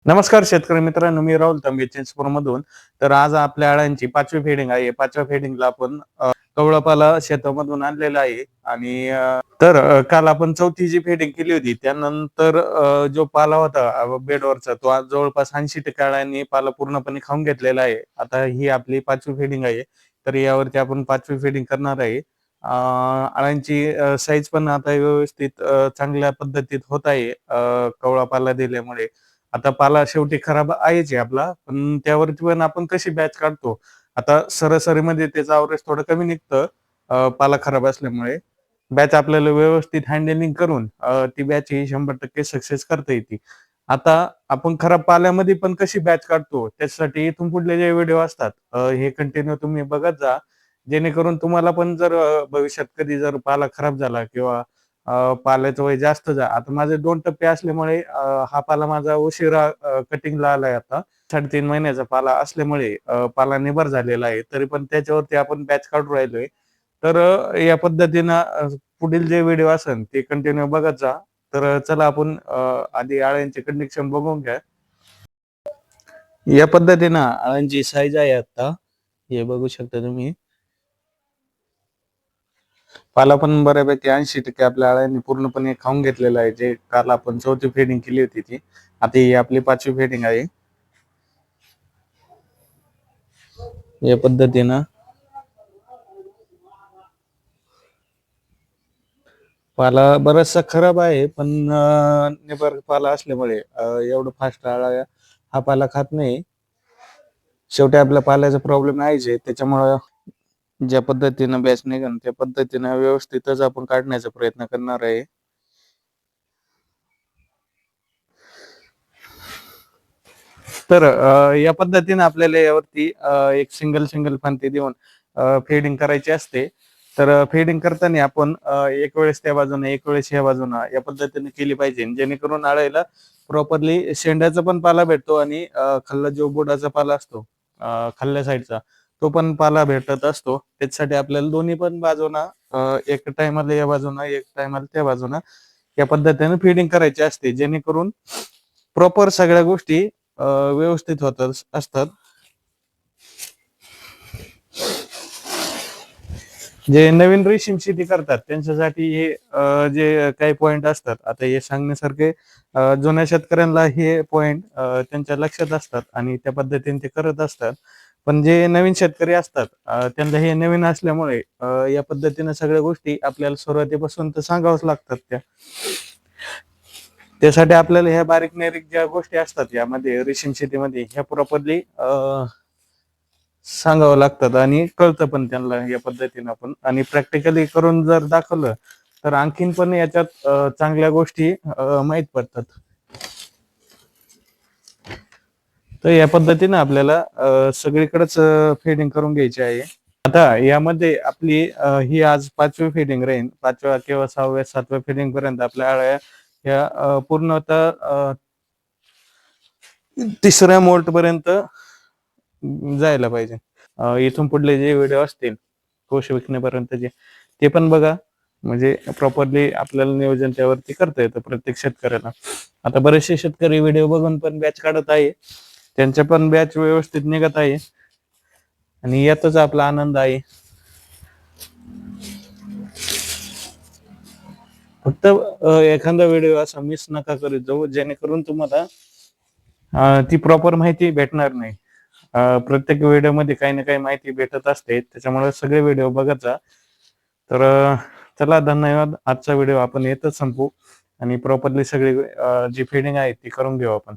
नमस्कार शेतकरी मित्रांनो, मी राहुल तांबे चिंचपूर मधून. तर आज आपल्या अळ्यांची 5वी फेडिंग आहे. 5व्या फेडिंगला आपण कवळपाला शेतामधून आणलेला आहे आणि काल आपण 4थी जी फेडिंग केली होती त्यानंतर जो पाला होता बेडवरचा तो आज जवळपास 80% अळ्यांनी पाला पूर्णपणे खाऊन घेतलेला आहे. आता ही आपली 5वी फेडिंग आहे. तर यावरती आपण 5वी फेडिंग करणार आहे. अळ्यांची साईज पण आता व्यवस्थित चांगल्या पद्धतीत होत आहे कवळा पाला दिल्यामुळे. आता पाला शेवटी खराब आहेच आहे आपला, पण त्यावरती पण आपण कशी बॅच काढतो. आता सरासरीमध्ये त्याचं अवरेज थोडं कमी निघतं पाला खराब असल्यामुळे. बॅच आपल्याला व्यवस्थित हँडलिंग करून ती बॅच ही 100% सक्सेस करता येते. आता आपण खराब पाल्यामध्ये पण कशी बॅच काढतो, त्याच्यासाठी इथून पुढले जे व्हिडिओ असतात हे कंटिन्यू तुम्ही बघत जा. जेणेकरून तुम्हाला पण जर भविष्यात कधी जर पाला खराब झाला किंवा पाल्याचं वय जास्त आता माझे 2 टप्पे असल्यामुळे हा पाला माझा उशिरा कटिंगला आलाय आता. 3.5 महिन्याचा पाला असल्यामुळे पाला निबर झालेला आहे. तरी पण त्याच्यावरती आपण बॅच काढून राहिलोय. तर या पद्धतीनं पुढील जे व्हिडिओ असेल ते कंटिन्यू बघत जा. तर चला आपण आधी अळ्यांचे कंडिशन बघून घ्या. या पद्धतीनं अळ्यांची साईज आहे आता. हे बघू शकता तुम्ही. पाला पण बऱ्यापैकी 80% आपल्या अळ्यांनी पूर्णपणे खाऊन घेतलेला आहे. जे काल आपण 4थी फेडिंग केली होती ती. आता ही आपली 5वी फेडिंग आहे. या पद्धतीनं पाला बराचसा खराब आहे, पण निबर पाला असल्यामुळे एवढं फास्ट अळ्या हा पाला खात नाही. शेवटी आपल्या पाल्याचा प्रॉब्लेम आहेच आहे. त्याच्यामुळं ज्या पद्धतीनं बॅच निघन त्या पद्धतीनं व्यवस्थितच आपण काढण्याचा प्रयत्न करणार आहे. तर या पद्धतीने आपल्याला यावरती एक सिंगल सिंगल फांदी देऊन फेडिंग करायची असते. तर फेडिंग करताना आपण एक वेळेस त्या बाजूने एक वेळेस ह्या बाजूनं या पद्धतीने केली पाहिजे, जेणेकरून अळ्याला प्रॉपरली शेंड्याचा पण पाला भेटतो आणि खाल्ला जो बोडाचा पाला असतो खाल्ल्या साईडचा तो पण पाला भेटत असतो. त्याच्यासाठी आपल्याला दोन्ही पण बाजूना एक टायमाला या बाजूना एक टायमाला त्या बाजूना या पद्धतीने फिडिंग करायची असते, जेणेकरून प्रॉपर सगळ्या गोष्टी व्यवस्थित होत असतात. जे नवीन रेशीम शेती करतात त्यांच्यासाठी हे जे काही पॉइंट असतात, आता हे सांगण्यासारखे जुन्या शेतकऱ्यांना हे पॉइंट त्यांच्या लक्षात असतात आणि त्या पद्धतीने ते करत असतात. पण जे नवीन शेतकरी असतात त्यांना हे नवीन असल्यामुळे या पद्धतीने सगळ्या गोष्टी आपल्याला सुरुवातीपासून तर सांगावंच लागतात. त्यासाठी आपल्याला ह्या बारीक निरीक ज्या गोष्टी असतात यामध्ये रेशीम शेतीमध्ये ह्या प्रॉपरली सांगावं लागतात आणि कळतं पण त्यांना या पद्धतीनं आपण. आणि प्रॅक्टिकली करून जर दाखवलं तर आणखीन पण याच्यात चांगल्या गोष्टी माहीत पडतात. तर या पद्धतीनं आपल्याला सगळीकडेच फेडिंग करून घ्यायची आहे. आता यामध्ये आपली ही आज 5वी फेडिंग राहील. 5व्या किंवा 6व्या 7व्या फेडिंग पर्यंत आपल्या अळ्या ह्या पूर्णतः 3ऱ्या मोल्ट पर्यंत जायला पाहिजे. इथून पुढले जे व्हिडिओ असतील कोश विकण्यापर्यंतचे ते पण बघा, म्हणजे प्रॉपरली आपल्याला नियोजन त्यावरती करता येतं प्रत्येक शेतकऱ्याला. आता बरेचसे शेतकरी व्हिडिओ बघून पण बॅच काढत आहे, त्यांच्या पण बॅच व्यवस्थित निघत आहे आणि यातच आपला आनंद आहे. फक्त एखादा व्हिडिओ असा मिस नका करीत जाऊ, जेणेकरून तुम्हाला ती प्रॉपर माहिती भेटणार नाही. प्रत्येक व्हिडिओ मध्ये काही ना काही माहिती भेटत असते, त्याच्यामुळे सगळे व्हिडिओ बघत जा. तर चला, धन्यवाद. आजचा व्हिडिओ आपण येतच संपू आणि प्रॉपरली सगळी जी फिडिंग आहे ती करून घेऊ आपण.